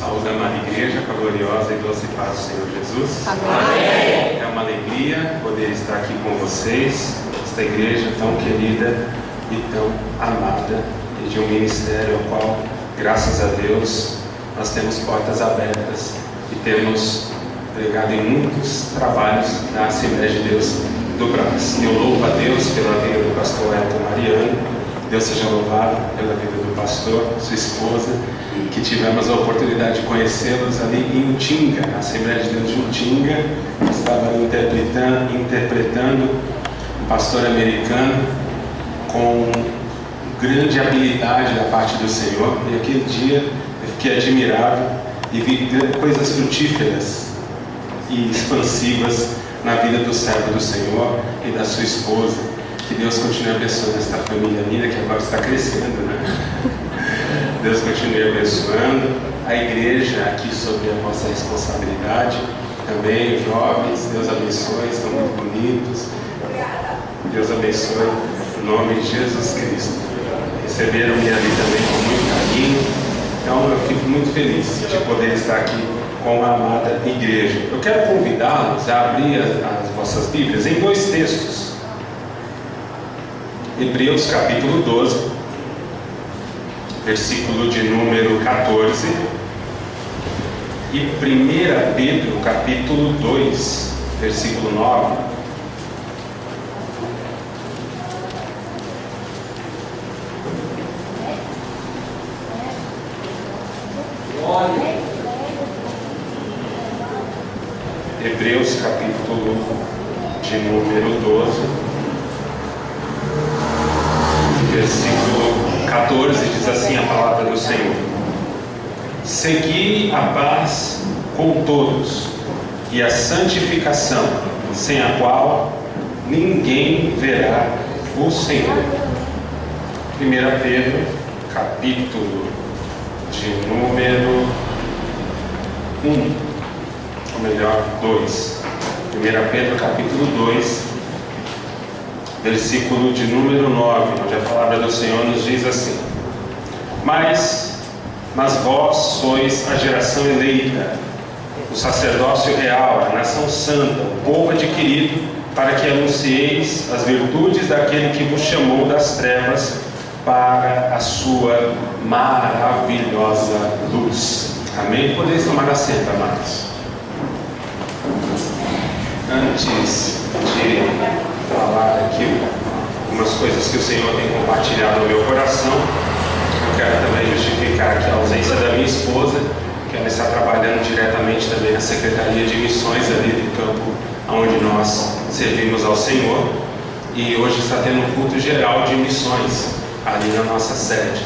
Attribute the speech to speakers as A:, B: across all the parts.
A: Saúde, amada igreja, com a gloriosa e doce paz do Senhor Jesus.
B: Amém.
A: É uma alegria poder estar aqui com vocês, esta igreja tão querida e tão amada, e de um ministério ao qual, graças a Deus, nós temos portas abertas e temos pregado em muitos trabalhos da Assembleia de Deus do Brás. Eu louvo a Deus pela vida do pastor Elton Mariano. Deus seja louvado pela vida do pastor, sua esposa, que tivemos a oportunidade de conhecê-los ali em Utinga, na Assembleia de Deus de Utinga. Estava interpretando um pastor americano com grande habilidade da parte do Senhor, e aquele dia eu fiquei admirado e vi coisas frutíferas e expansivas na vida do servo do Senhor e da sua esposa. Que Deus continue abençoando esta família linda que agora está crescendo, né? Deus continue abençoando a igreja aqui sob a vossa responsabilidade. Também os jovens, Deus abençoe, estão muito bonitos. Deus abençoe em nome de Jesus Cristo. Receberam-me ali também com muito carinho. Então eu fico muito feliz de poder estar aqui com a amada igreja. Eu quero convidá-los a abrir as vossas Bíblias em dois textos. Hebreus capítulo 12, versículo de número 14, e 1 Pedro capítulo 2, versículo 9. Hebreus capítulo de número 12, versículo 14, diz assim a palavra do Senhor: segui a paz com todos e a santificação, sem a qual ninguém verá o Senhor. 1 Pedro capítulo de número 1, ou melhor, 2. 1 Pedro capítulo 2, versículo de número 9, onde a palavra do Senhor nos diz assim: Mas vós sois a geração eleita, o sacerdócio real, a nação santa, o povo adquirido, para que anuncieis as virtudes daquele que vos chamou das trevas para a sua maravilhosa luz. Amém? Podeis tomar assento, amados. Antes de falar aqui algumas coisas que o Senhor tem compartilhado no meu coração, eu quero também justificar aqui a ausência da minha esposa, que ela está trabalhando diretamente também na Secretaria de Missões ali do campo onde nós servimos ao Senhor, e hoje está tendo um culto geral de missões ali na nossa sede,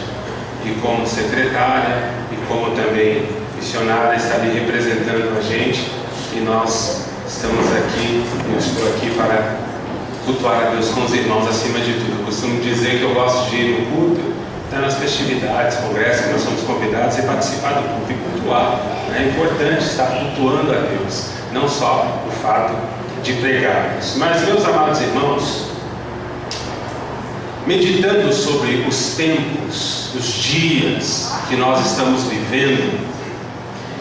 A: e como secretária e como também missionária está ali representando a gente, e nós estamos aqui, eu estou aqui para cultuar a Deus com os irmãos acima de tudo. Eu costumo dizer que eu gosto de ir no culto, até nas festividades, congressos que nós somos convidados, e participar do culto e cultuar. É importante estar cultuando a Deus, não só o fato de pregarmos. Mas, meus amados irmãos, meditando sobre os tempos, os dias que nós estamos vivendo,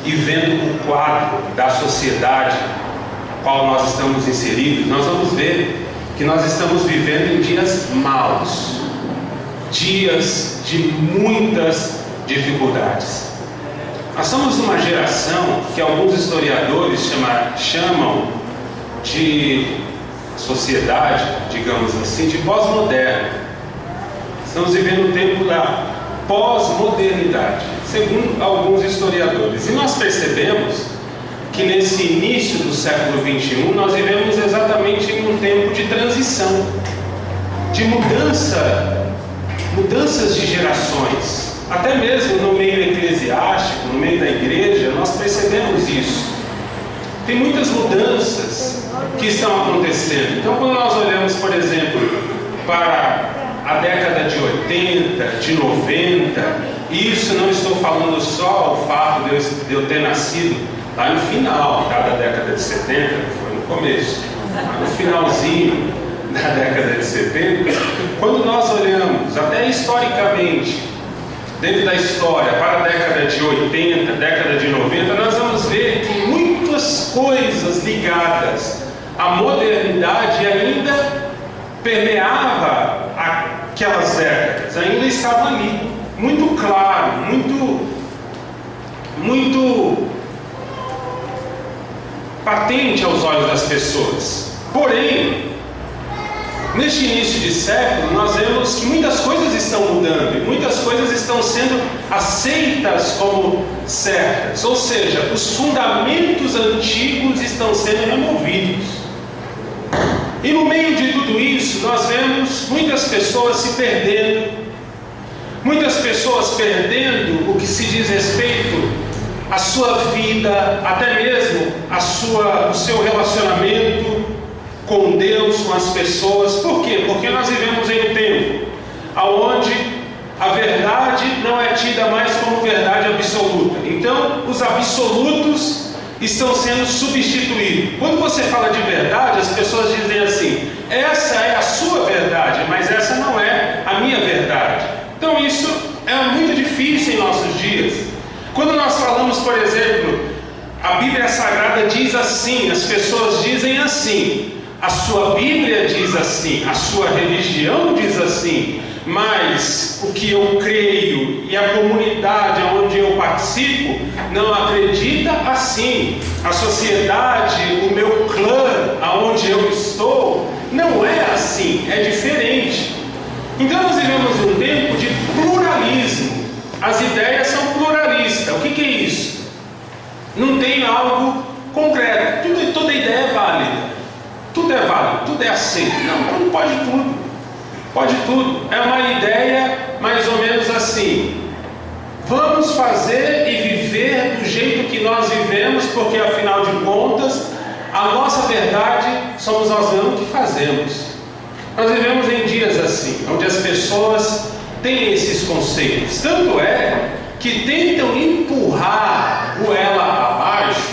A: e vendo o quadro da sociedade na qual nós estamos inseridos, nós vamos ver que nós estamos vivendo em dias maus, dias de muitas dificuldades. Nós somos uma geração que alguns historiadores chamam de sociedade, digamos assim, de pós-moderna. Estamos vivendo o tempo da pós-modernidade, segundo alguns historiadores. E nós percebemos que nesse início do século XXI nós vivemos exatamente em um tempo de transição, de mudanças de gerações. Até mesmo no meio eclesiástico, no meio da igreja, nós percebemos isso. Tem muitas mudanças que estão acontecendo. Então, quando nós olhamos, por exemplo, para a década de 80, de 90, isso não estou falando só o fato de eu ter nascido lá no final da década de 70, foi no começo, no finalzinho da década de 70, quando nós olhamos até historicamente, dentro da história, para a década de 80, década de de 90, nós vamos ver que muitas coisas ligadas à modernidade ainda permeava aquelas décadas, ainda estavam ali, muito claro, muito patente aos olhos das pessoas. Porém, neste início de século, nós vemos que muitas coisas estão mudando e muitas coisas estão sendo aceitas como certas, ou seja, os fundamentos antigos estão sendo removidos. E no meio de tudo isso, nós vemos muitas pessoas se perdendo, muitas pessoas perdendo o que se diz respeito à sua vida, até mesmo o seu relacionamento com Deus, com as pessoas. Por quê? Porque nós vivemos em um tempo onde a verdade não é tida mais como verdade absoluta. Então, os absolutos estão sendo substituídos. Quando você fala de verdade, as pessoas dizem assim: essa é a sua verdade, mas essa não é a minha verdade. Então, isso é muito difícil em nossos dias. Quando nós falamos, por exemplo, a Bíblia Sagrada diz assim, as pessoas dizem assim, a sua Bíblia diz assim, a sua religião diz assim, mas o que eu creio e a comunidade onde eu participo não acredita assim. A sociedade, o meu clã, aonde eu estou, não é assim, é diferente. Então nós vivemos um tempo de pluralismo. As ideias são pluralistas. O que é isso? Não tem algo concreto. Toda ideia é válida. Tudo é válido, tudo é aceito. Não pode tudo. Pode tudo. É uma ideia mais ou menos assim: vamos fazer e viver do jeito que nós vivemos, porque afinal de contas, a nossa verdade somos nós mesmos que fazemos. Nós vivemos em dias assim, onde as pessoas têm esses conceitos. Tanto é que tentam empurrar goela abaixo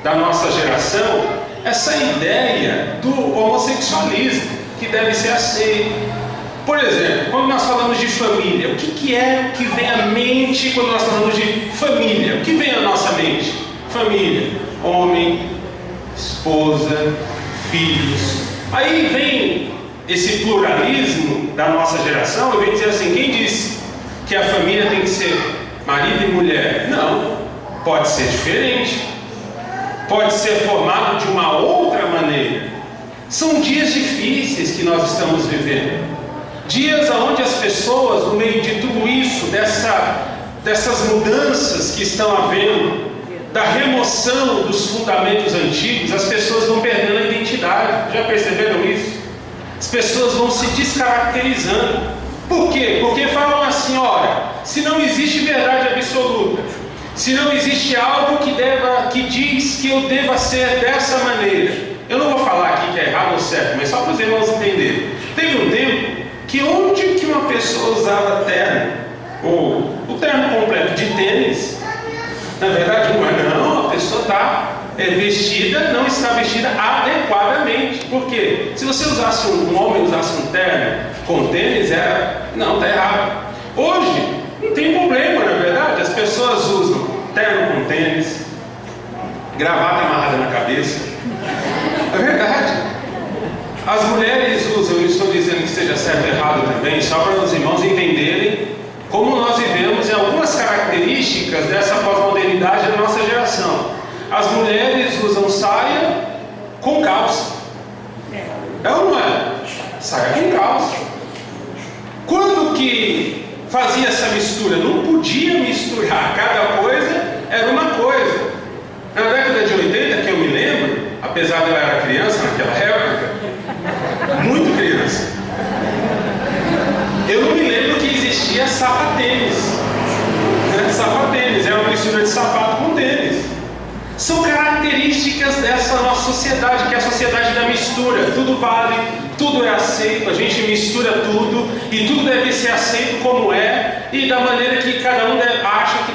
A: da nossa geração essa ideia do homossexualismo, que deve ser aceito. Por exemplo, quando nós falamos de família, o que é que vem à mente quando nós falamos de família? O que vem à nossa mente? Família: homem, esposa, filhos. Aí vem esse pluralismo da nossa geração e vem dizer assim: quem disse que a família tem que ser marido e mulher? Não, pode ser diferente, pode ser formado de uma outra maneira. São dias difíceis que nós estamos vivendo, dias onde as pessoas, no meio de tudo isso, dessas mudanças que estão havendo, da remoção dos fundamentos antigos, as pessoas vão perdendo a identidade. Já perceberam isso? As pessoas vão se descaracterizando. Por quê? Porque falam assim: olha, se não existe verdade absoluta, se não existe algo que diz que eu deva ser dessa maneira. Eu não vou falar aqui que é errado ou certo, mas só para os irmãos entenderem. Teve um tempo que onde que uma pessoa usava terno, ou o terno completo de tênis, na verdade não, a pessoa está vestida, não está vestida adequadamente. Por quê? Se você usasse um homem usasse um terno com tênis, não, está errado. Hoje não tem problema, na verdade. As pessoas usam terno com tênis, gravata amarrada na cabeça. É verdade. As mulheres usam, eu estou dizendo que seja certo ou errado também, só para os irmãos entenderem como nós vivemos em algumas características dessa pós-modernidade da nossa geração. As mulheres usam saia com calça. É ou não é? Saia com calça. Quando que fazia essa mistura? Não podia misturar, cada coisa era uma coisa. Na década de 80, que eu me lembro, apesar de eu era criança naquela época, muito criança, eu não me lembro que existia sapatênis. Sapatênis é uma mistura de sapato com tênis. São características dessa nossa sociedade, que é a sociedade da mistura. Tudo vale, tudo é aceito, a gente mistura tudo e tudo deve ser aceito como é e da maneira que cada um acha que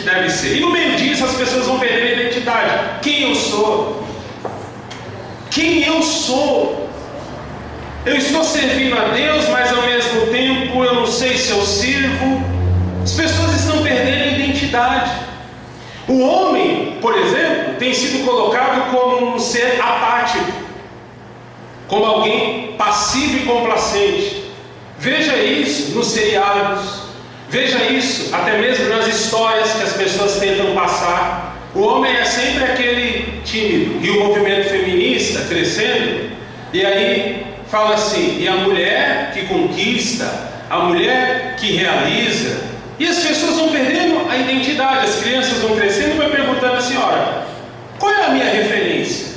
A: deve ser. E no meio disso as pessoas vão perder a identidade. Quem eu sou? Quem eu sou? Eu estou servindo a Deus, mas ao mesmo tempo eu não sei se eu sirvo. As pessoas estão perdendo a identidade. O homem, por exemplo, tem sido colocado como um ser apático, como alguém passivo e complacente. Veja isso nos seriados, veja isso até mesmo nas histórias que as pessoas tentam passar. O homem é sempre aquele tímido, e o movimento feminista crescendo, e aí fala assim, e a mulher que conquista, a mulher que realiza, e as pessoas vão perdendo a identidade, as crianças vão crescendo e vão perguntando assim, olha, qual é a minha referência?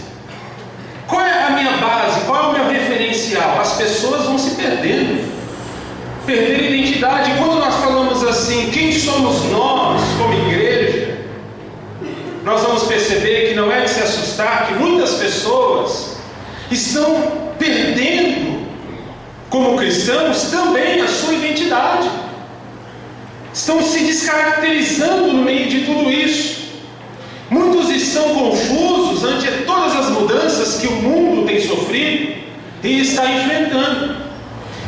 A: Qual é a minha base? Qual é o meu referencial? As pessoas vão se perdendo identidade. E quando nós falamos assim, quem somos nós como igreja, nós vamos perceber que não é de se assustar que muitas pessoas estão perdendo, como cristãos, também a sua identidade. Estão se descaracterizando no meio de tudo isso. Muitos estão confusos ante todas as mudanças que o mundo tem sofrido e está enfrentando.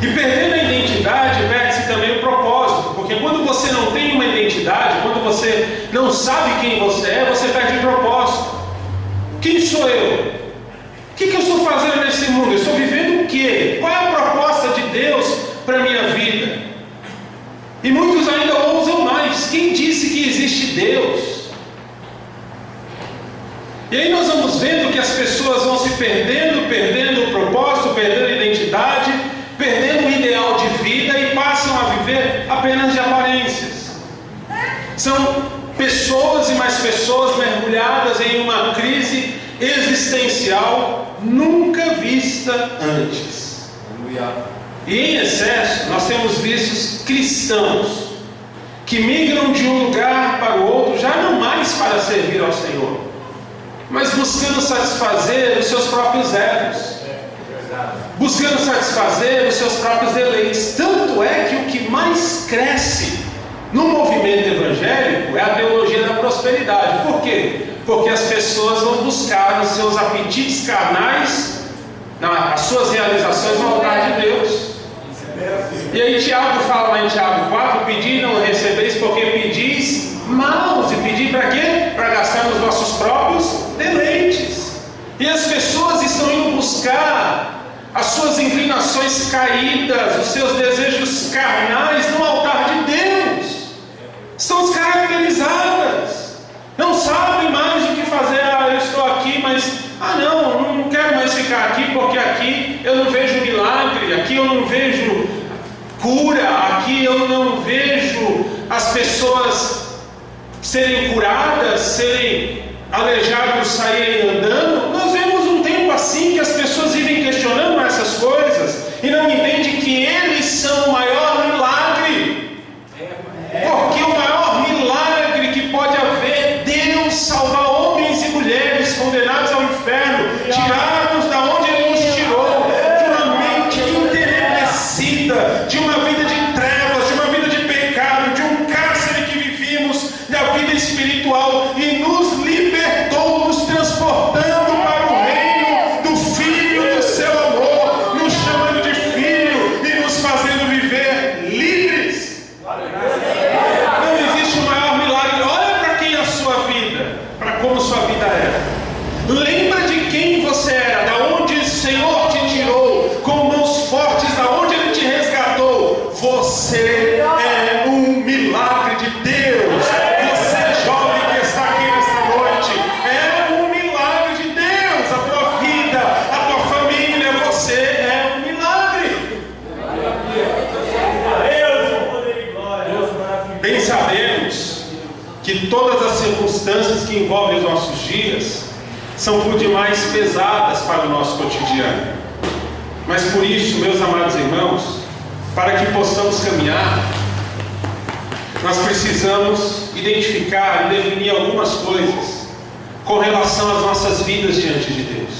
A: E perdendo a identidade, perde-se também o propósito. Porque quando você não tem uma identidade, quando você não sabe quem você é, você perde o propósito. Quem sou eu? O que eu estou fazendo nesse mundo? Eu estou vivendo o quê? Qual é a proposta de Deus para a minha vida? E muitos ainda ousam mais. Quem disse que existe Deus? E aí nós vamos vendo que as pessoas vão se perdendo o propósito, perdendo a identidade, perdendo o ideal de vida e passam a viver apenas de aparências. São pessoas e mais pessoas mergulhadas em uma crise existencial nunca vista antes. E em excesso nós temos visto cristãos que migram de um lugar para o outro, já não mais para servir ao Senhor, mas buscando satisfazer os seus próprios egos, buscando satisfazer os seus próprios deleites. Tanto é que o que mais cresce no movimento evangélico é a teologia da prosperidade. Por quê? Porque as pessoas vão buscar os seus apetites carnais, as suas realizações no altar de Deus. E aí Tiago fala lá em Tiago 4, pedi e não recebeis, porque pedis maus. E pedir para quê? Para gastar nos vossos próprios deleites. E as pessoas estão indo buscar as suas inclinações caídas, os seus desejos carnais no altar de Deus. Estão descaracterizadas, não sabem mais o que fazer. Eu estou aqui, mas não quero mais ficar aqui, porque aqui eu não vejo milagre, aqui eu não vejo cura, aqui eu não vejo as pessoas serem curadas, serem aleijados, saírem andando. Nós vemos um tempo assim que as pessoas vivem questionando essas coisas e não entendem que eles são o maior milagre. Porque o maior milagre que pode haver, Deus salvar homens e mulheres condenados ao inferno, tirados da onde Ele nos tirou, de uma mente entenebrecida, de uma vida de trevas, de uma vida de pecado, de um cárcere que vivíamos, da vida espiritual, e nos libertou, nos transportando para o reino do Filho do seu amor, nos chamando de filho e nos fazendo viver livres. Não existe o maior milagre. Olha para quem é a sua vida, para como sua vida era. Lembra de quem você era, da onde o Senhor te tirou, com mãos fortes, da onde Ele te resgatou. Você é um milagre de Deus. Você, jovem que está aqui nesta noite, é um milagre de Deus. A tua vida, a tua família, você é um milagre. Bem sabemos que todas as circunstâncias que envolvem os nossos dias são por demais pesadas para o nosso cotidiano. Mas por isso, meus amados irmãos, para que possamos caminhar, nós precisamos identificar e definir algumas coisas com relação às nossas vidas diante de Deus.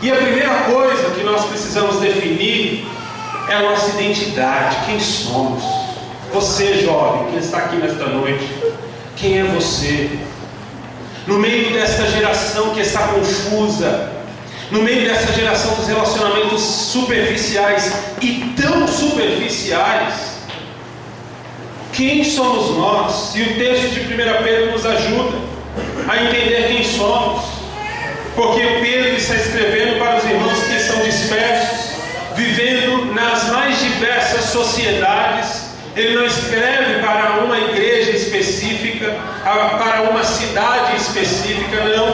A: E a primeira coisa que nós precisamos definir é a nossa identidade, quem somos. Você, jovem, que está aqui nesta noite, quem é você? No meio desta geração que está confusa, no meio dessa geração dos relacionamentos superficiais e tão superficiais, Quem somos nós? E o texto de 1 Pedro nos ajuda a entender quem somos. Porque Pedro está escrevendo para os irmãos que estão dispersos, vivendo nas mais diversas sociedades. Ele não escreve para uma igreja específica, para uma cidade específica, não.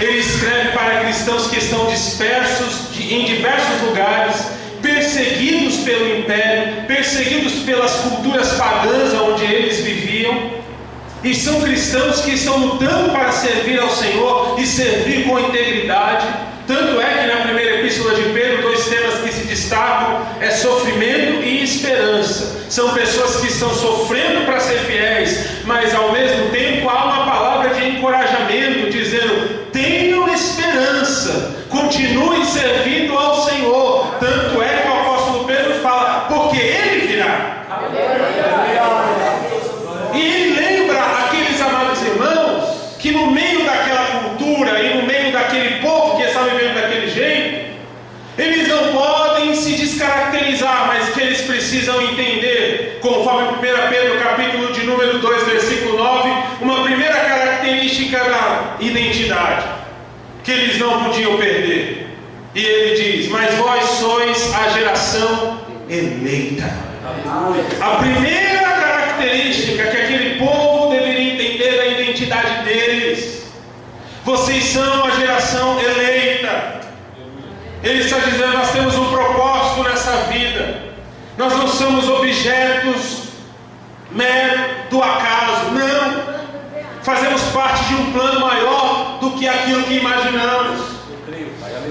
A: Ele escreve para cristãos que estão dispersos em diversos lugares, perseguidos pelo império, perseguidos pelas culturas pagãs onde eles viviam. E são cristãos que estão lutando para servir ao Senhor e servir com integridade. Tanto é que na primeira epístola de Pedro, 2 temas que se destacam é sofrimento e esperança. São pessoas que estão sofrendo para ser fiéis, mas ao mesmo tempo há uma palavra de encorajamento, dizendo: tenham esperança, continuem servindo ao Senhor. Tanto é que o apóstolo Pedro fala: porque Ele virá. E ele lembra aqueles amados irmãos que no meio daquela cultura e no meio daquele povo que está vivendo daquele jeito, eles não podem se descaracterizar, mas que eles precisam entender, conforme 1 Pedro capítulo de número 2, versículo 9, uma primeira característica da identidade, que eles não podiam perder. E ele diz: mas vós sois a geração eleita. A primeira característica que aquele povo deveria entender da identidade deles: vocês são a geração eleita. Ele está dizendo: nós temos um propósito nessa vida. Nós não somos objetos mero do acaso, não. Fazemos parte de um plano maior do que aquilo que imaginamos.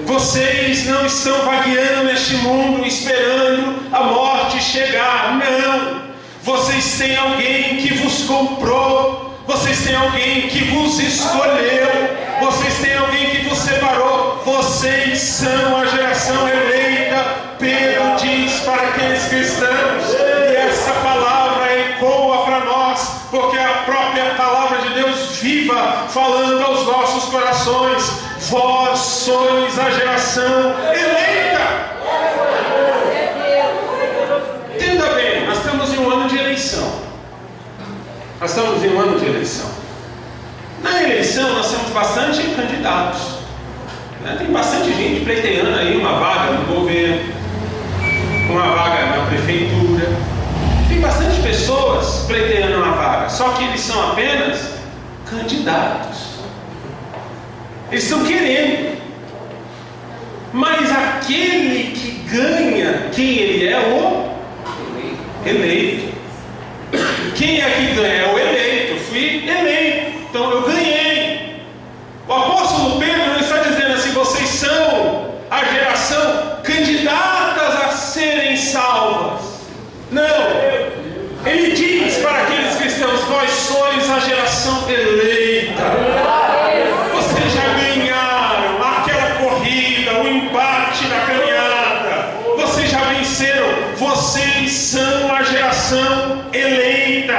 A: Vocês não estão vagueando neste mundo esperando a morte chegar, não. Vocês têm alguém que vos comprou, vocês têm alguém que vos escolheu, vocês têm alguém que vos separou. Vocês são a geração eleita. Pedro diz para aqueles cristãos, e essa palavra ecoa para nós, porque a própria palavra de Deus viva falando aos nossos corações: vós sois a geração eleita. Entenda bem, nós estamos em um ano de eleição. Nós estamos em um ano de eleição. Na eleição nós temos bastante candidatos, né? Tem bastante gente pleiteando aí uma vaga no governo, uma vaga na prefeitura. Tem bastante pessoas pleiteando uma vaga, só que eles são apenas candidatos. Eles estão querendo. Mas aquele que ganha, quem ele é? O eleito. Quem é que ganha? É o eleito. Eu fui eleito, então eu ganhei. O apóstolo Pedro está dizendo assim: vocês são a geração candidatas a serem salvas. Não. Ele diz para aqueles cristãos: vós sois a geração eleita. Vocês já ganharam aquela corrida, o embate na caminhada. Vocês já venceram. Vocês são a geração eleita.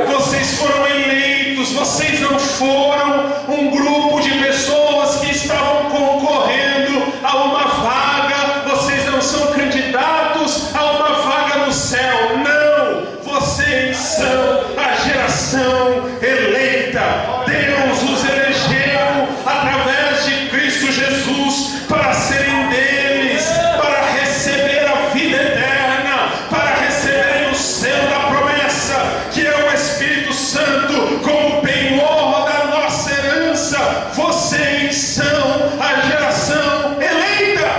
A: Vocês foram eleitos. Vocês não foram um grupo de pessoas que estavam concorrendo a uma vaga. Vocês não são candidatos a uma vaga no céu. Não. Vocês são a geração eleita. Deus os elegeu através de Cristo Jesus para serem deles, para receber a vida eterna, para receberem o selo da promessa, que é o Espírito Santo, como penhor da nossa herança. Vocês são a geração eleita.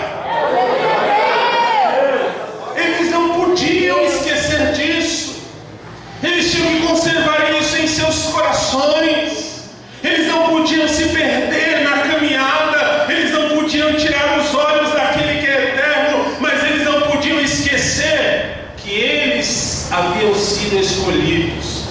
A: Eles não podiam esquecer disso. Eles tinham que conservar isso em seus corações. Eles não podiam se perder na caminhada. Eles não podiam tirar os olhos daquele que é eterno. Mas eles não podiam esquecer que eles haviam sido escolhidos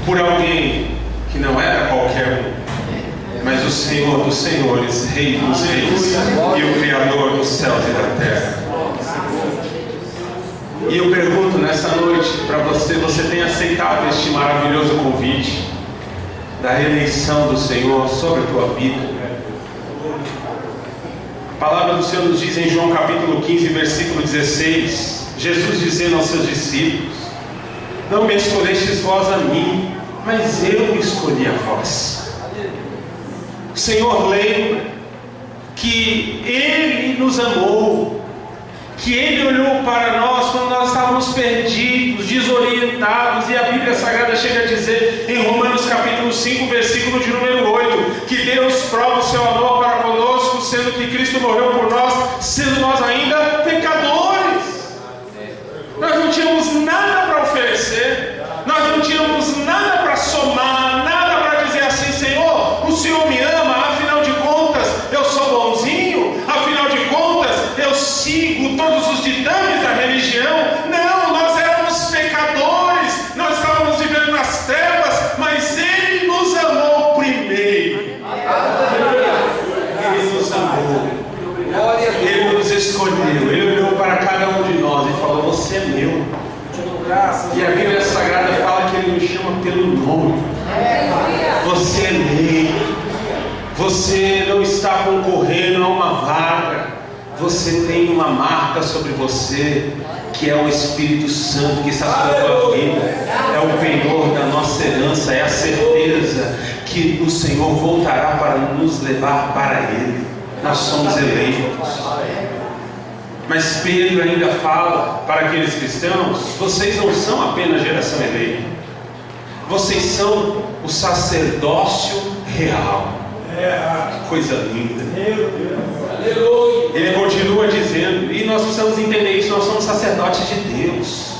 A: por alguém que não era qualquer um, mas o Senhor dos senhores, Rei dos reis e o Criador dos céus e da terra. E eu pergunto nessa noite para você: você tem aceitado este maravilhoso convite da reeleição do Senhor sobre a tua vida? A palavra do Senhor nos diz em João capítulo 15, versículo 16, Jesus dizendo aos seus discípulos: não me escolhestes vós a mim, mas eu escolhi a vós. O Senhor lembra que Ele nos amou, que Ele olhou para nós quando nós estávamos perdidos, desorientados, e a Bíblia Sagrada chega a dizer em Romanos capítulo 5, versículo de número 8, que Deus prova o seu amor para conosco, sendo que Cristo morreu por nós, sendo nós ainda pecadores. Nós não tínhamos nada para oferecer, nós não tínhamos nada para somar, nada para dizer assim: Senhor, o Senhor me ama, afinal de contas eu sou bonzinho, afinal de contas eu sigo todos os ditames da religião. Não, nós éramos pecadores, nós estávamos vivendo nas trevas, mas Ele nos amou primeiro. Ele nos amou, Ele nos escolheu, Ele olhou para cada um de nós e falou: você é meu. E a Bíblia Sagrada fala que Ele nos chama pelo nome. Você é eleito, você não está concorrendo a uma vaga, você tem uma marca sobre você, que é o Espírito Santo que está sobre a tua vida, é o penhor da nossa herança, é a certeza que o Senhor voltará para nos levar para Ele. Nós somos eleitos. Mas Pedro ainda fala para aqueles cristãos: vocês não são apenas geração eleita, vocês são o sacerdócio real. Que coisa linda. Ele continua dizendo, e nós precisamos entender isso: nós somos sacerdotes de Deus.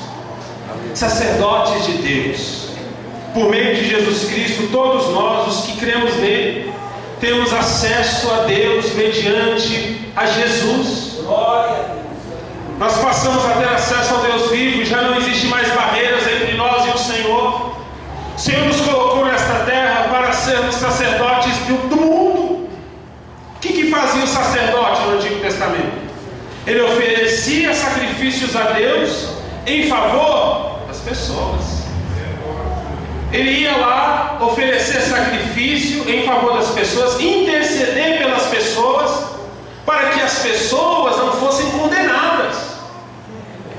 A: Sacerdotes de Deus. Por meio de Jesus Cristo, todos nós, os que cremos nele, temos acesso a Deus mediante a Jesus. Nós passamos a ter acesso ao Deus vivo, e já não existe mais barreiras entre nós e o Senhor. O Senhor nos colocou nesta terra para sermos sacerdotes do mundo. O que fazia o sacerdote no Antigo Testamento? Ele oferecia sacrifícios a Deus em favor das pessoas. Ele ia lá oferecer sacrifício em favor das pessoas, interceder pelas pessoas, para que as pessoas não fossem condenadas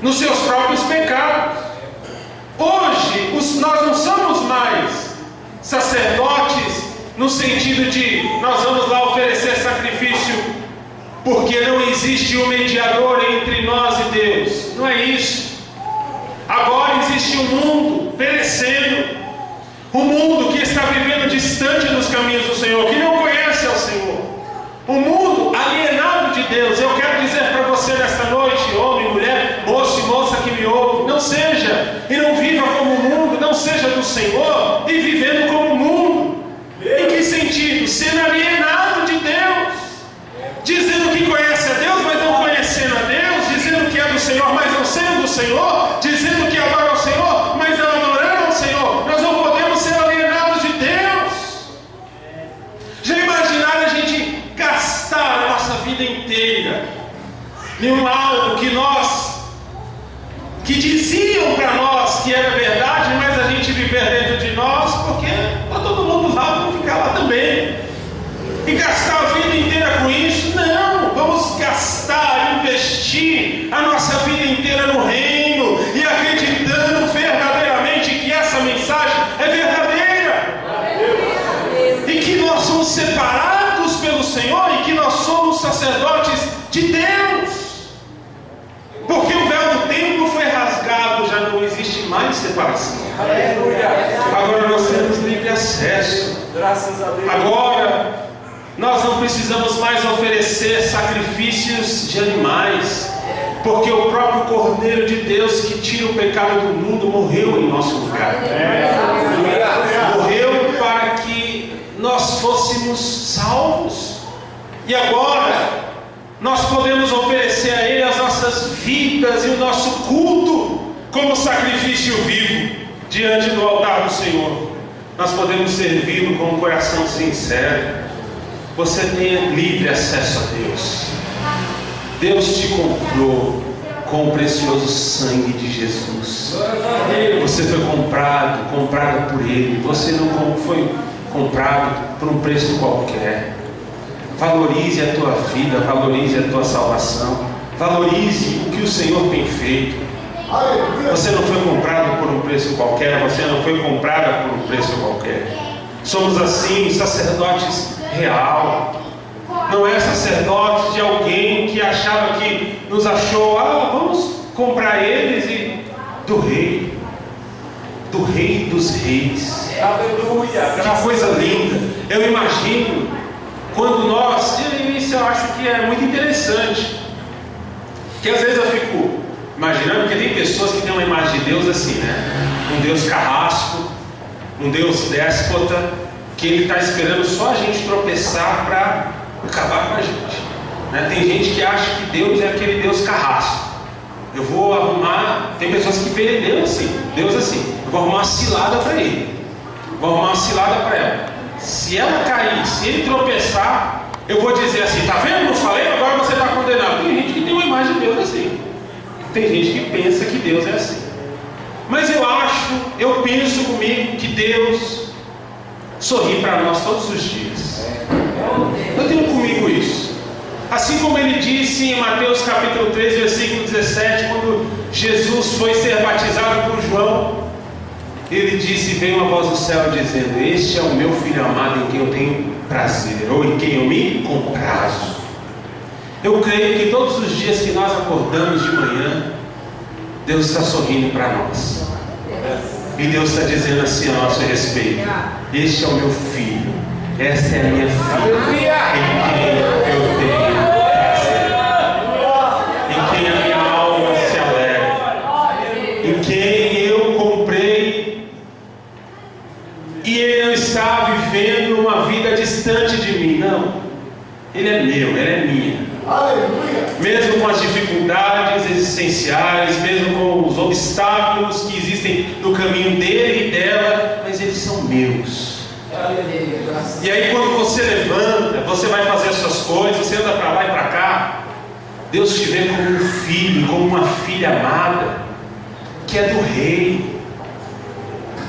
A: nos seus próprios pecados. Hoje, nós não somos mais sacerdotes no sentido de nós vamos lá oferecer sacrifício porque não existe um mediador entre nós e Deus. Não é isso. Agora existe um mundo perecendo, um mundo que está vivendo distante dos caminhos do Senhor, que não conhece ao Senhor, um mundo alienado de Deus. Eu quero dizer para você nesta noite, homem, mulher, moço e moça que me ouve: não seja e não viva como o mundo, não seja do Senhor e vivendo como o mundo. Em que sentido? Sendo alienado de Deus, dizendo que conhece a Deus, mas não conhecendo a Deus, dizendo que é do Senhor, mas não sendo do Senhor, dizendo que adora ao Senhor, mas não adorando ao Senhor. Nós não podemos ser alienados de Deus. Já imaginaram a gente gastar a nossa vida inteira em um algo que diziam para nós que era verdade, mas a gente viver dentro de nós, porque está todo mundo lá, vamos ficar lá também, e gastar a vida inteira com isso? Não, vamos gastar, investir a nossa vida inteira no reino, e acreditando verdadeiramente que essa mensagem é verdadeira, e que nós somos separados pelo Senhor, e que nós somos sacerdotes de Deus, porque o véu do templo foi rasgado, já não existe mais separação. Agora nós temos livre acesso.
B: Graças a Deus.
A: Agora nós não precisamos mais oferecer sacrifícios de animais, porque o próprio Cordeiro de Deus, que tira o pecado do mundo, morreu em nosso lugar. Morreu para que nós fôssemos salvos. E agora nós podemos oferecer a Ele as nossas vidas e o nosso culto como sacrifício vivo diante do altar do Senhor. Nós podemos servi-lo com um coração sincero. Você tem livre acesso a Deus. Deus te comprou com o precioso sangue de Jesus. Você foi comprada por Ele. Você não foi comprado por um preço qualquer. Valorize a tua vida, valorize a tua salvação, valorize o que o Senhor tem feito. Você não foi comprado por um preço qualquer, você não foi comprada por um preço qualquer. Somos assim, sacerdotes real. Não é sacerdote de alguém que achava que nos achou, vamos comprar eles e do rei dos reis. Aleluia! Que coisa linda! Eu imagino quando nós, isso eu acho que é muito interessante, que às vezes eu fico imaginando, porque tem pessoas que têm uma imagem de Deus assim, né? Um Deus carrasco, um Deus déspota, que Ele está esperando só a gente tropeçar para acabar com a gente, né? Tem gente que acha que Deus é aquele Deus carrasco. Eu vou arrumar, tem pessoas que veem Deus assim, eu vou arrumar uma cilada para ele, vou arrumar uma cilada para ela. Se ela cair, se ele tropeçar, eu vou dizer assim, tá vendo? Não falei, agora você está condenado. Tem gente que tem uma imagem de Deus assim. Tem gente que pensa que Deus é assim. Mas eu penso comigo que Deus sorri para nós todos os dias. Eu tenho comigo isso. Assim como ele disse em Mateus capítulo 3, versículo 17, quando Jesus foi ser batizado por João, ele disse, veio uma voz do céu dizendo, este é o meu filho amado em quem eu tenho prazer, ou em quem eu me comprazo. Eu creio que todos os dias que nós acordamos de manhã, Deus está sorrindo para nós. E Deus está dizendo assim a nosso respeito, este é o meu filho, esta é a minha filha, em quem eu tenho prazer, em quem a minha alma se alegra, em quem eu comprei. E ele não está vivendo uma vida distante de mim, não. Ele é meu, ela é minha. Mesmo com as dificuldades existenciais, mesmo com os obstáculos que existem no caminho dele e dela, mas eles são meus. E aí quando você levanta, você vai fazer as suas coisas, você anda para lá e para cá, Deus te vê como um filho, como uma filha amada, que é do rei.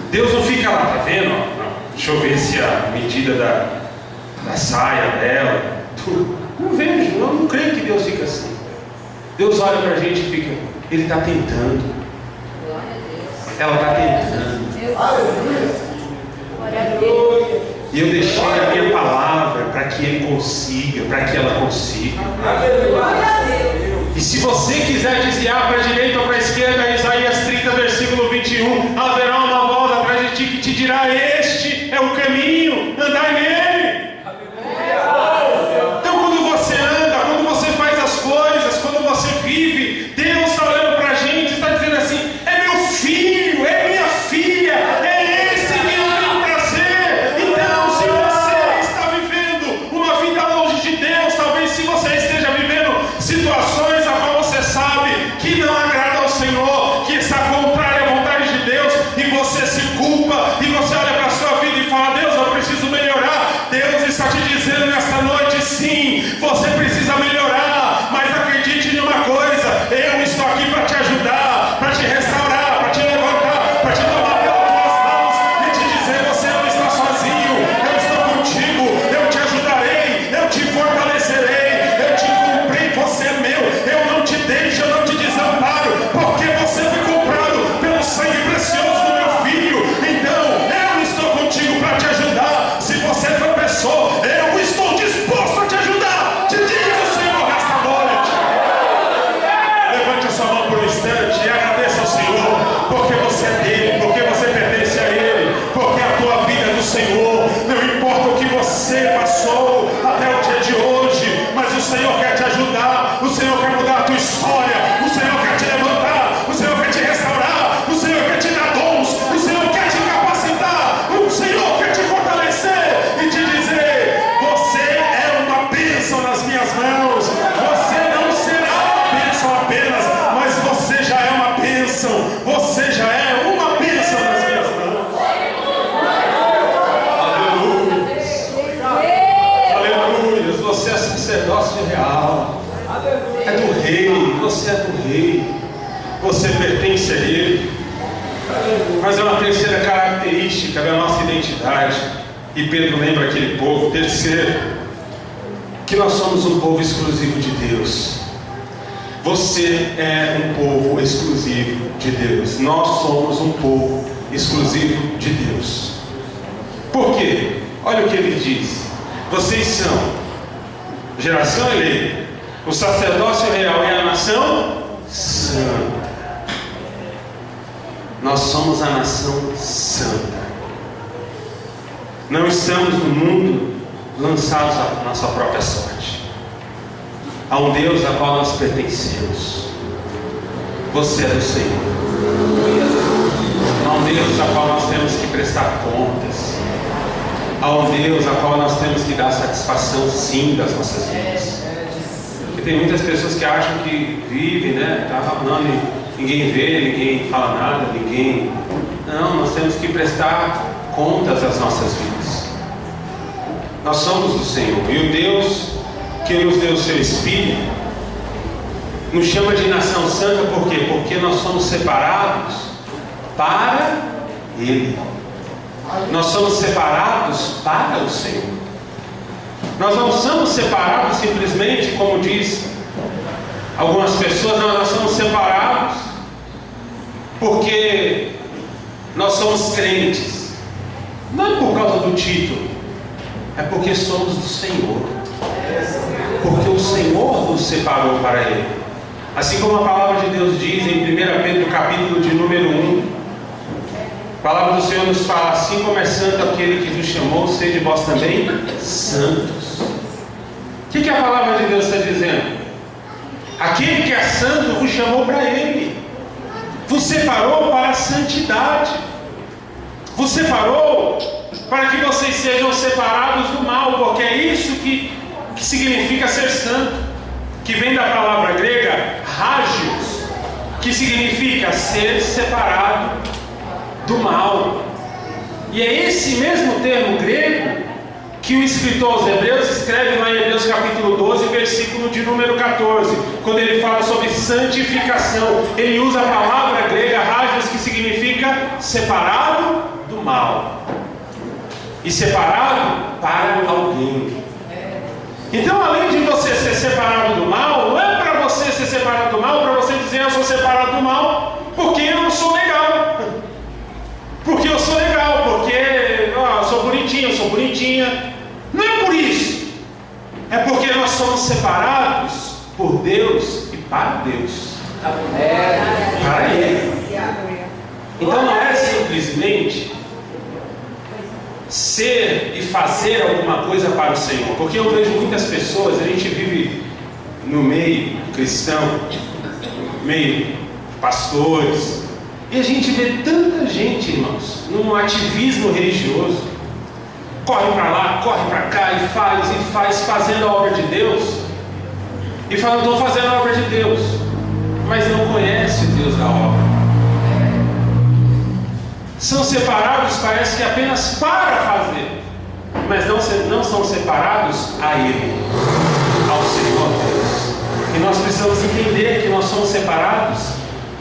A: Deus não fica lá, tá vendo? Deixa eu ver se a medida da saia dela. Não vejo, eu não creio que Deus fica assim. Deus olha para a gente e fica, Ele está tentando. Ela está tentando. E eu deixei a minha palavra para que Ele consiga, para que ela consiga. E se você quiser desviar para a direita ou para a esquerda, Isaías 30, versículo 21, haverá uma voz atrás de ti que te dirá, este é o caminho, andai nele. Então quando você anda, quando você faz as coisas, quando você vive, Deus está olhando para a gente, está dizendo assim, é meu filho, é minha filha, é esse que eu tenho prazer. Então se você está vivendo uma vida longe de Deus, talvez se você esteja vivendo situações a qual você sabe que não agrada ao Senhor, que está contrária à vontade de Deus, e você se culpa, e você olha para a sua vida e fala, Deus, eu preciso melhorar. Deus está te dizendo nesta noite, sim, você precisa melhorar, mas acredite em uma coisa, eu estou aqui para te ajudar, para te restaurar, para te levantar, para te tomar pelas tuas mãos e te dizer, você não está sozinho, eu estou contigo, eu te ajudarei, eu te fortalecerei, eu te comprei, você é meu, eu não te deixo, eu não te desamparo, porque você foi comprado pelo sangue precioso do meu filho. Então eu estou contigo para te ajudar. Se você tropeçou, eu estou disposto a te ajudar, te diz o Senhor nesta noite. Levante a sua mão por um instante e agradeça ao Senhor, porque você é dele, porque você pertence a ele, porque a tua vida é do Senhor. Não importa o que você passou até o dia de hoje, mas o Senhor quer te ajudar, o Senhor quer mudar a tua história, o Senhor quer te levantar, o Senhor quer te restaurar, o Senhor quer te dar dons, o Senhor quer te capacitar, o Senhor quer te fortalecer e te dizer, você é uma bênção nas minhas mãos. Você não será uma bênção apenas, mas você já é uma bênção, você já é uma bênção nas minhas mãos. Aleluia. Aleluia. Você é sacerdócio real, é do rei, você é do rei, você pertence a ele. Mas é uma terceira característica da nossa identidade, e Pedro lembra aquele povo. Terceiro, que nós somos um povo exclusivo de Deus. Você é um povo exclusivo de Deus. Nós somos um povo exclusivo de Deus. Por quê? Olha o que ele diz: vocês são geração eleita, o sacerdócio real e a nação santa. Nós somos a nação santa. Não estamos no mundo lançados à nossa própria sorte. Há um Deus a qual nós pertencemos. Você é do Senhor. Há um Deus a qual nós temos que prestar contas. Há um Deus a qual nós temos que dar satisfação, sim, das nossas vidas. Porque tem muitas pessoas que acham que vivem, né? Ninguém vê, ninguém fala nada, ninguém... Não, nós temos que prestar contas das nossas vidas. Nós somos do Senhor. E o Deus que nos deu o seu Espírito nos chama de nação santa. Por quê? Porque nós somos separados para Ele. Nós somos separados para o Senhor. Nós não somos separados simplesmente, como diz algumas pessoas, nós somos separados porque nós somos crentes. Não é por causa do título, é porque somos do Senhor. Porque o Senhor nos separou para Ele. Assim como a palavra de Deus diz em 1 Pedro capítulo de número 1, a palavra do Senhor nos fala: assim como é santo aquele que vos chamou, sede vós também santos. O que a palavra de Deus está dizendo? Aquele que é santo vos chamou para Ele, vos separou para a santidade, vos separou para que vocês sejam separados do mal, porque é isso que significa ser santo, que vem da palavra grega hagios, que significa ser separado do mal. E é esse mesmo termo grego que o escritor aos Hebreus escreve lá em Hebreus capítulo 12, versículo de número 14, quando ele fala sobre santificação. Ele usa a palavra grega hagios, que significa separado do mal, e separado para alguém. Então, além de você ser separado do mal, não é para você ser separado do mal, para você dizer: eu sou separado do mal porque eu não sou legal, porque eu sou legal, porque eu sou bonitinho, eu sou bonitinha. Não é por isso. É porque nós somos separados por Deus e para Deus, para Ele. Então não é simplesmente ser e fazer alguma coisa para o Senhor. Porque eu vejo muitas pessoas, a gente vive no meio cristão, no meio pastores, e a gente vê tanta gente, irmãos, num ativismo religioso, corre para lá, corre para cá e faz, fazendo a obra de Deus, e fala: estou fazendo a obra de Deus, mas não conhece o Deus da obra. São separados, parece que apenas para fazer, mas não são separados a Ele, ao Senhor Deus. E nós precisamos entender que nós somos separados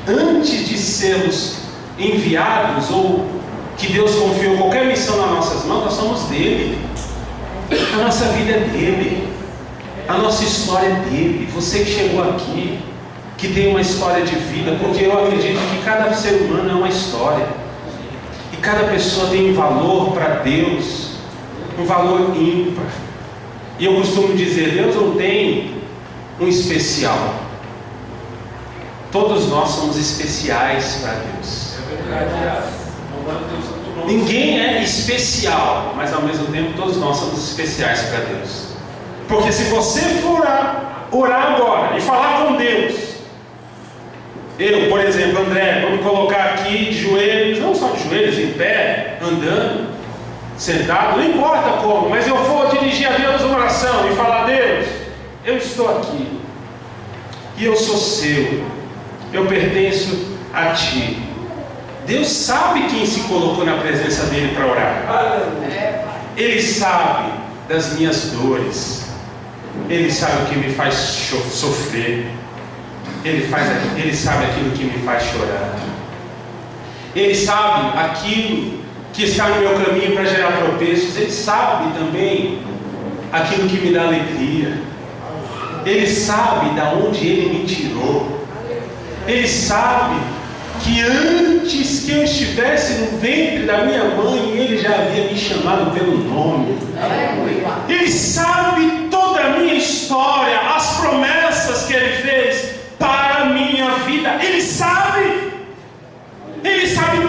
A: antes de sermos enviados, ou que Deus confiou qualquer missão nas nossas mãos. Nós somos dele. A nossa vida é dele, a nossa história é dele. Você que chegou aqui, que tem uma história de vida, porque eu acredito que cada ser humano é uma história. Cada pessoa tem um valor para Deus, um valor ímpar. E eu costumo dizer: Deus não tem um especial. Todos nós somos especiais para Deus. Ninguém é especial, mas ao mesmo tempo todos nós somos especiais para Deus. Porque se você for orar agora e falar com Deus, eu, por exemplo, André, vou me colocar aqui de joelhos, não só de joelhos, em pé, andando, sentado, não importa como, mas eu vou dirigir a Deus uma oração e falar: Deus, eu estou aqui, e eu sou seu, eu pertenço a Ti. Deus sabe quem se colocou na presença dEle para orar. Ele sabe das minhas dores, Ele sabe o que me faz sofrer, Ele sabe aquilo que me faz chorar. Ele sabe aquilo que está no meu caminho para gerar tropeços. Ele sabe também aquilo que me dá alegria. Ele sabe de onde Ele me tirou. Ele sabe que antes que eu estivesse no ventre da minha mãe, Ele já havia me chamado pelo nome. Ele sabe toda a minha história, as promessas que Ele fez para a minha vida. Ele sabe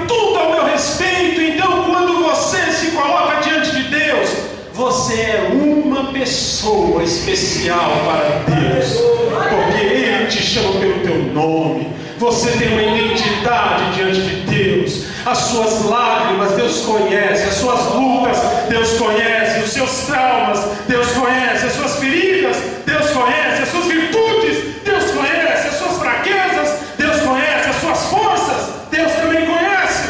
A: tudo ao meu respeito. Então, quando você se coloca diante de Deus, você é uma pessoa especial para Deus, porque Ele te chama pelo teu nome. Você tem uma identidade diante de Deus. As suas lágrimas Deus conhece, as suas lutas Deus conhece, os seus traumas Deus conhece, as suas feridas Deus conhece, as suas virtudes Deus conhece, as suas fraquezas Deus conhece, as suas forças Deus também conhece.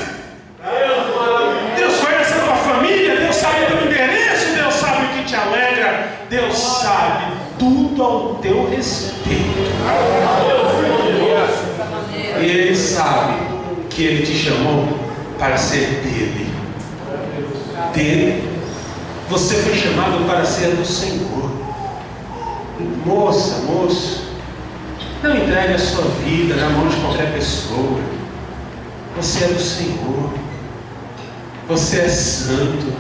A: Deus conhece a tua família, Deus sabe o teu endereço, Deus sabe o que te alegra, Deus sabe tudo ao teu respeito. E Ele sabe que Ele te chamou para ser dele. Você foi chamado para ser do Senhor. Moça, moço, não entregue a sua vida na mão de qualquer pessoa. Você é do Senhor. Você é santo.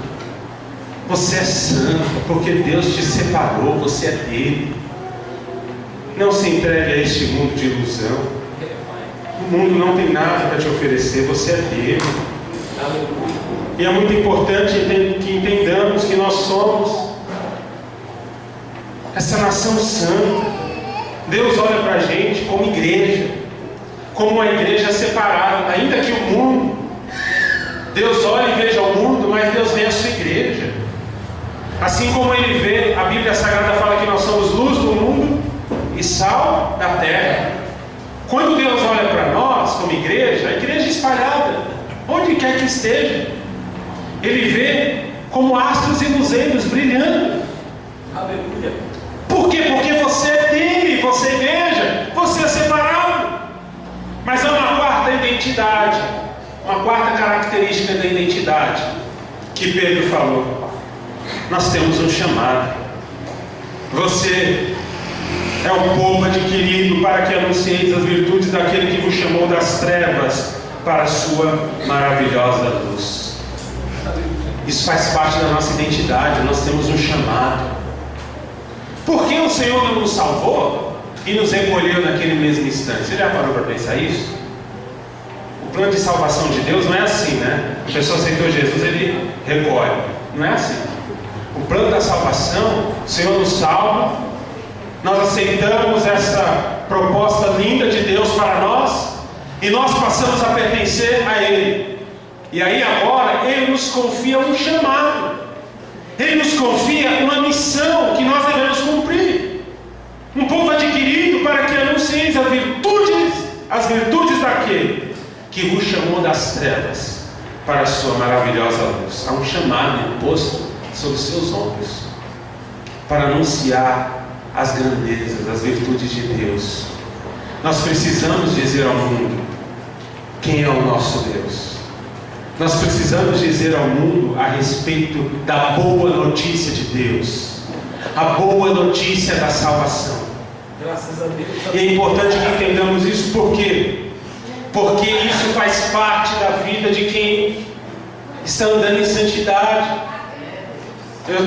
A: Você é santo porque Deus te separou. Você é dele. Não se entregue a este mundo de ilusão. O mundo não tem nada para te oferecer, você é dele. E é muito importante que entendamos que nós somos essa nação santa. Deus olha para a gente como igreja, como uma igreja separada, ainda que o mundo. Deus olha e veja o mundo, mas Deus vê a sua igreja. Assim como Ele vê, a Bíblia Sagrada fala que nós somos luz do mundo e sal da terra. Quando Deus olha para nós, como igreja, a igreja espalhada, onde quer que esteja, Ele vê como astros e luzeiros brilhando. Aleluia. Por quê? Porque você é dele, você é igreja, você é separado. Mas há uma quarta identidade, uma quarta característica da identidade, que Pedro falou. Nós temos um chamado. Você é um povo adquirido para que anuncieis as virtudes daquele que vos chamou das trevas para a sua maravilhosa luz. Isso faz parte da nossa identidade. Nós temos um chamado. Por que o Senhor não nos salvou e nos recolheu naquele mesmo instante? Você já parou para pensar isso? O plano de salvação de Deus não é assim, né? A pessoa aceitou Jesus, Ele recolhe. Não é assim. O plano da salvação, o Senhor nos salva. Nós aceitamos essa proposta linda de Deus para nós e nós passamos a pertencer a Ele. E aí agora Ele nos confia um chamado. Ele nos confia uma missão que nós devemos cumprir. Um povo adquirido para que anuncieis as virtudes daquele que vos chamou das trevas para a sua maravilhosa luz. Há um chamado imposto sobre os seus ombros para anunciar as grandezas, as virtudes de Deus. Nós precisamos dizer ao mundo quem é o nosso Deus. Nós precisamos dizer ao mundo a respeito da boa notícia de Deus, a boa notícia da salvação. Graças a Deus. E é importante que entendamos isso. Por quê? Porque isso faz parte da vida de quem está andando em santidade.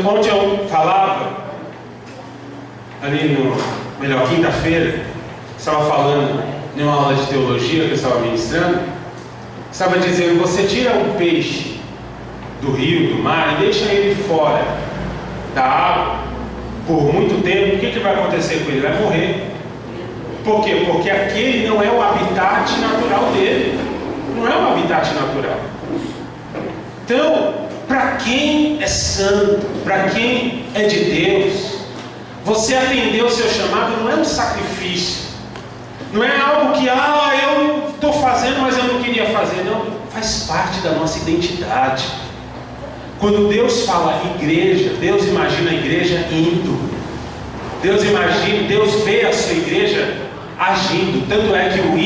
A: Ontem eu falava ali quinta-feira, estava falando em uma aula de teologia que eu estava ministrando, estava dizendo: você tira um peixe do rio, do mar, e deixa ele fora da água por muito tempo, o que vai acontecer com ele? Vai morrer. Por quê? Porque aquele não é o habitat natural dele, não é um habitat natural. Então, para quem é santo, para quem é de Deus, você atender o seu chamado não é um sacrifício, não é algo que eu estou fazendo, mas eu não queria fazer. Não, faz parte da nossa identidade. Quando Deus fala igreja, Deus imagina a igreja indo. Deus vê a sua igreja agindo. Tanto é que o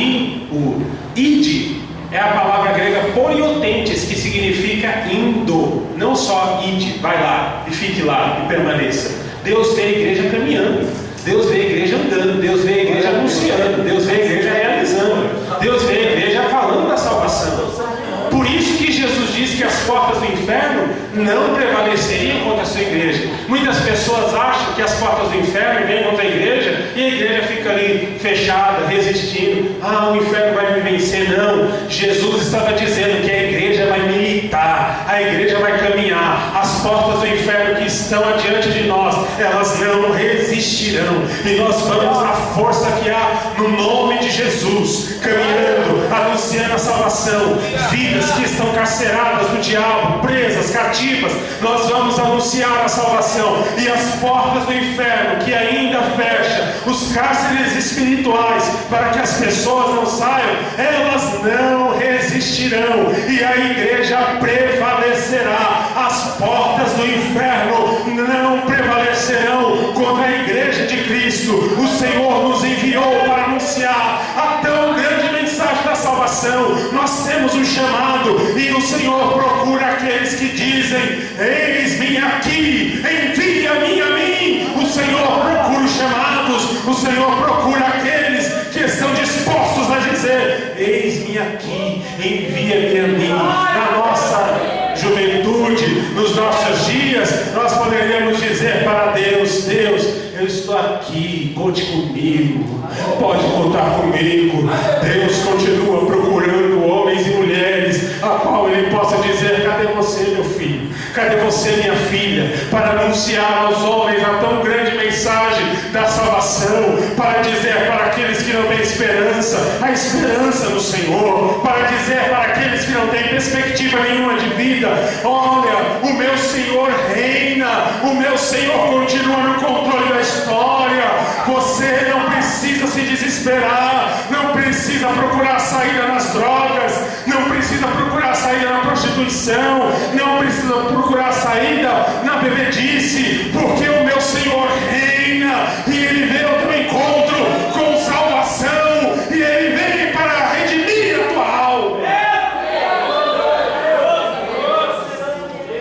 A: id é a palavra grega poiotentes, que significa indo. Não só ide, vai lá e fique lá e permaneça. Deus vê a igreja caminhando. Deus vê a igreja andando, Deus vê a igreja anunciando, Deus vê a igreja realizando, Deus vê a igreja falando da salvação. Por isso que Jesus disse que as portas do inferno não prevaleceriam contra a sua igreja. Muitas pessoas acham que as portas do inferno vêm contra a igreja e a igreja fica ali fechada, resistindo. O inferno vai me vencer. Não, Jesus estava dizendo que a igreja vai militar, a igreja vai caminhar. As portas do inferno que estão adiante de nós, elas não resistirão, e nós vamos na força que há no nome de Jesus, caminhando, anunciando a salvação. Vidas que estão carceradas do diabo, presas, cativas, nós vamos anunciar a salvação. E as portas do inferno que ainda fecham, os cárceres espirituais, para que as pessoas não saiam, elas não resistirão, e a igreja prevalecerá. As portas do inferno não prevalecerão contra a igreja de Cristo. O Senhor nos enviou para anunciar a tão grande mensagem da salvação. Nós temos um chamado, e o Senhor procura aqueles que dizem: eis-me aqui, envia-me a mim. O Senhor procura os chamados, o Senhor procura aqueles que estão dispostos a dizer: eis-me aqui, envia-me a mim. Na nossa juventude, nos nossos dias, nós poderíamos dizer para Deus: Deus, eu estou aqui, conte comigo, pode contar comigo. Deus continua procurando homens e mulheres a qual Ele possa dizer: cadê você, meu filho? Cadê você, minha filha? Para anunciar aos homens a tão grande mensagem da salvação, para dizer para aqueles que não têm esperança, a esperança no Senhor, para dizer para aqueles que não têm perspectiva nenhuma de vida: olha, o meu Senhor reina, o meu Senhor continua no controle da história. Você não precisa se desesperar, não precisa procurar saída nas drogas, não precisa procurar saída na prostituição, não precisa procurar saída na bebedice, porque o meu Senhor reina, e Ele veio ao teu encontro com salvação, e Ele veio para redimir a tua alma.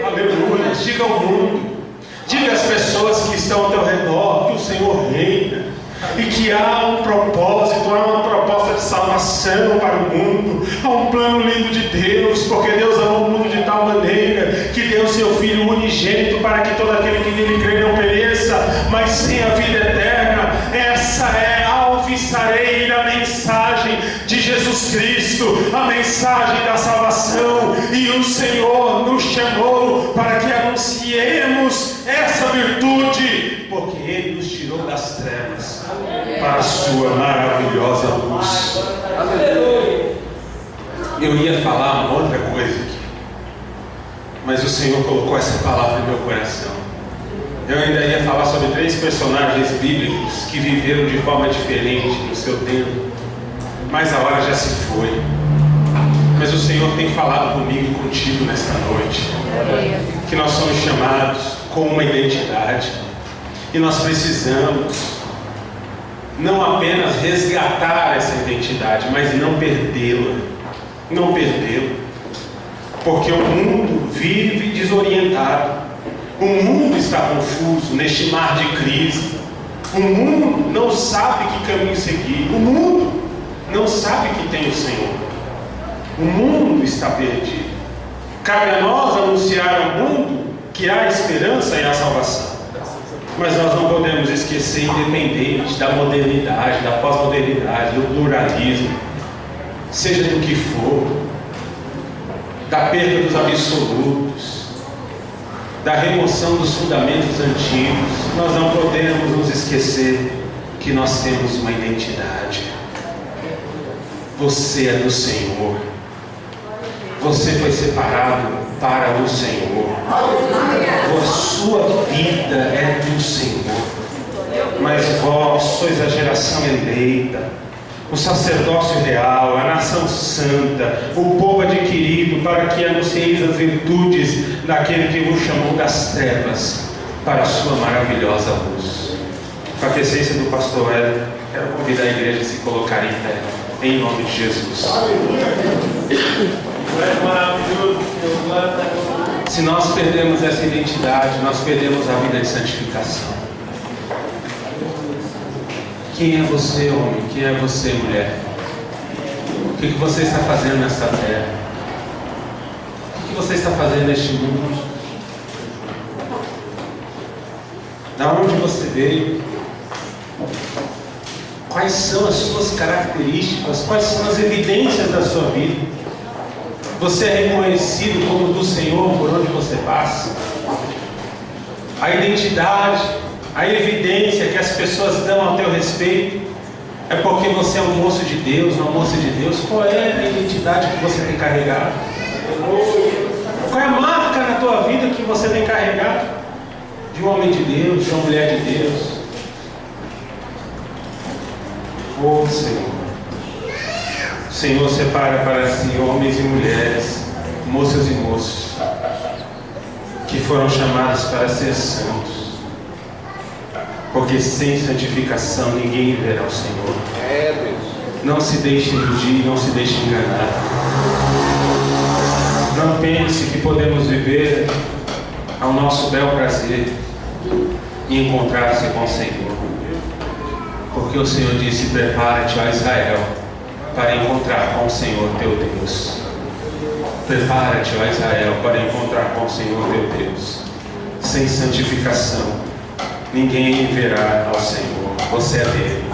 A: Aleluia. Diga ao mundo, diga às pessoas que estão ao teu redor que o Senhor reina, e que há um propósito, há uma proposta de salvação para o mundo, há um plano lindo de Deus, porque Deus amou o mundo de tal maneira que deu o seu Filho unigênito para que todo aquele que nele crê não pereça, mas tenha a vida eterna. Essa é a alvissareira mensagem de Jesus Cristo, a mensagem da salvação, e o Senhor nos chamou para que anunciemos essa virtude, porque Ele nos tirou das trevas para a sua maravilhosa luz. Eu ia falar uma outra coisa aqui, mas o Senhor colocou essa palavra no meu coração. Eu ainda ia falar sobre 3 personagens bíblicos que viveram de forma diferente no seu tempo, mas a hora já se foi. Mas o Senhor tem falado comigo e contigo nesta noite, que nós somos chamados com uma identidade, e nós precisamos não apenas resgatar essa identidade, mas não perdê-la. Não perdê-la. Porque o mundo vive desorientado. O mundo está confuso neste mar de crise. O mundo não sabe que caminho seguir. O mundo não sabe que tem o Senhor. O mundo está perdido. Cabe a nós anunciar ao mundo que há esperança e há salvação. Mas nós não podemos esquecer, independente da modernidade, da pós-modernidade, do pluralismo, seja do que for, da perda dos absolutos, da remoção dos fundamentos antigos, nós não podemos nos esquecer que nós temos uma identidade. Você é do Senhor. Você foi separado para o Senhor. A sua vida é do Senhor. Mas vós sois a geração eleita, o sacerdócio real, a nação santa, o povo adquirido, para que anuncieis as virtudes daquele que vos chamou das trevas para a sua maravilhosa luz. Com a presença do pastor Hélio, quero convidar a igreja a se colocar em pé, em nome de Jesus. Se nós perdemos essa identidade, nós perdemos a vida de santificação. Quem é você, homem? Quem é você, mulher? O que você está fazendo nesta terra? O que você está fazendo neste mundo? Da onde você veio? Quais são as suas características? Quais são as evidências da sua vida? Você é reconhecido como do Senhor por onde você passa? A identidade, a evidência que as pessoas dão ao teu respeito é porque você é um moço de Deus, uma moça de Deus. Qual é a identidade que você tem carregado? Qual é a marca na tua vida que você tem carregado? De um homem de Deus, de uma mulher de Deus. Oh Senhor, o Senhor separa para si homens e mulheres, moças e moços, que foram chamados para ser santos. Porque sem santificação ninguém verá o Senhor. Não se deixe iludir, não se deixe enganar. Não pense que podemos viver ao nosso bel prazer e encontrar-se com o Senhor. Porque o Senhor disse: prepara-te, ó Israel, para encontrar com o Senhor teu Deus. Prepara-te, ó Israel, para encontrar com o Senhor teu Deus. Sem santificação ninguém verá ao Senhor. Você é dele.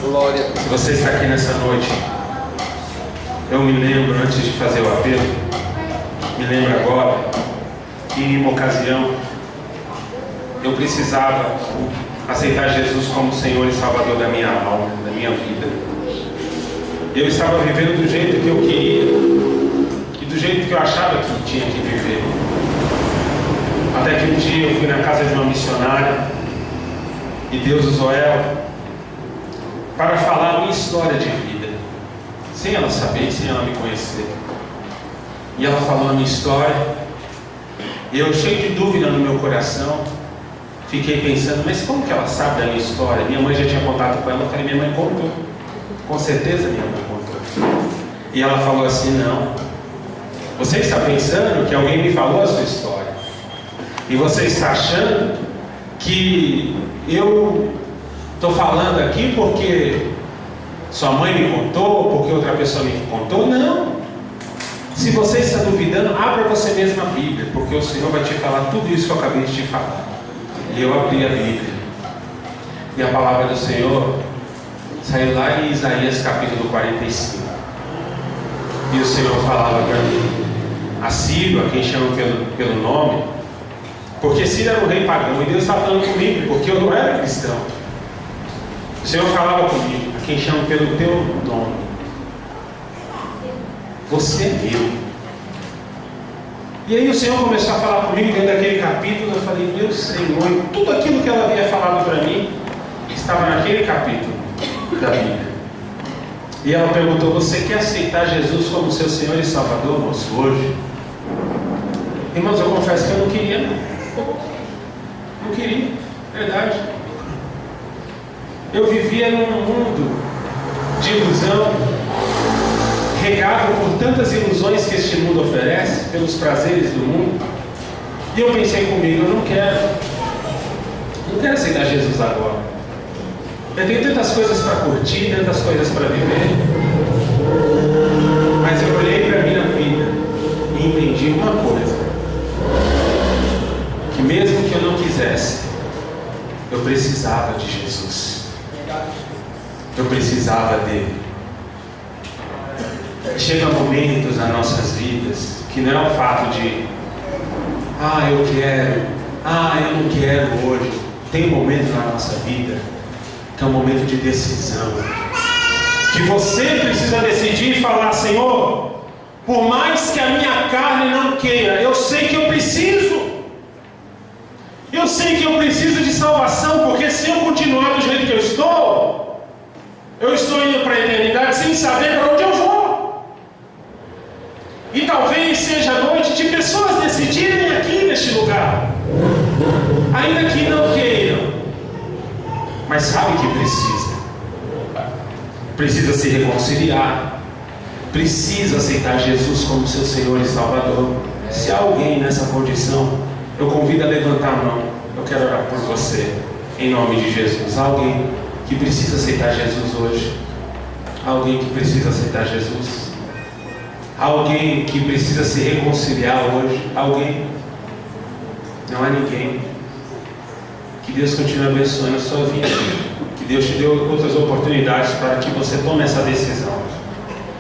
A: Glória. Se você está aqui nessa noite, eu me lembro, antes de fazer o apelo, me lembro agora que em uma ocasião eu precisava aceitar Jesus como Senhor e Salvador da minha alma, da minha vida. Eu estava vivendo do jeito que eu queria e do jeito que eu achava que tinha que viver. Até que um dia eu fui na casa de uma missionária e Deus usou ela para falar a minha história de vida, sem ela saber, sem ela me conhecer. E ela falou a minha história, e eu, cheio de dúvida no meu coração, fiquei pensando: mas como que ela sabe da minha história? Minha mãe já tinha contado com ela. Eu falei: minha mãe contou, com certeza minha mãe contou. E ela falou assim: não, você está pensando que alguém me falou a sua história, e você está achando que eu estou falando aqui porque sua mãe me contou, porque outra pessoa me contou. Não. Se você está duvidando, abra você mesmo a Bíblia, porque o Senhor vai te falar tudo isso que eu acabei de te falar. E eu abri a Bíblia, e a palavra do Senhor saiu lá em Isaías capítulo 45. E o Senhor falava para mim: a Ciro, a quem chamam pelo nome, porque Ciro era um rei pagão, e Deus estava falando comigo, porque eu não era cristão. O Senhor falava comigo: a quem chamam pelo teu nome, você é meu. E aí o Senhor começou a falar comigo dentro daquele capítulo. Eu falei: meu Senhor, e tudo aquilo que ela havia falado para mim estava naquele capítulo da Bíblia. E ela perguntou: você quer aceitar Jesus como seu Senhor e Salvador, moço, hoje? Irmãos, eu confesso que eu não queria, não queria, verdade. Eu vivia num mundo de ilusão, regado por tantas ilusões que este mundo oferece, pelos prazeres do mundo. E eu pensei comigo: eu não quero aceitar Jesus agora. Eu tenho tantas coisas para curtir, tantas coisas para viver. Mas eu olhei para a minha vida e entendi uma coisa: que mesmo que eu não quisesse, eu precisava de Jesus. Eu precisava dele. Chega momentos nas nossas vidas que não é o fato de eu quero, eu não quero hoje. Tem um momento na nossa vida que é um momento de decisão, que você precisa decidir e falar: Senhor, por mais que a minha carne não queira, eu sei que eu preciso. Eu sei que eu preciso de salvação, porque se eu continuar do jeito que eu estou indo para a eternidade sem saber para onde eu vou. E talvez seja a noite de pessoas decidirem aqui neste lugar, ainda que não queiram, mas sabe que precisa se reconciliar, precisa aceitar Jesus como seu Senhor e Salvador. Se há alguém nessa condição, eu convido a levantar a mão. Eu quero orar por você, em nome de Jesus. Alguém que precisa aceitar Jesus hoje? Há alguém que precisa aceitar Jesus? Há alguém que precisa se reconciliar hoje? Alguém? Não há ninguém. Que Deus continue abençoando a sua vida. Que Deus te dê outras oportunidades para que você tome essa decisão.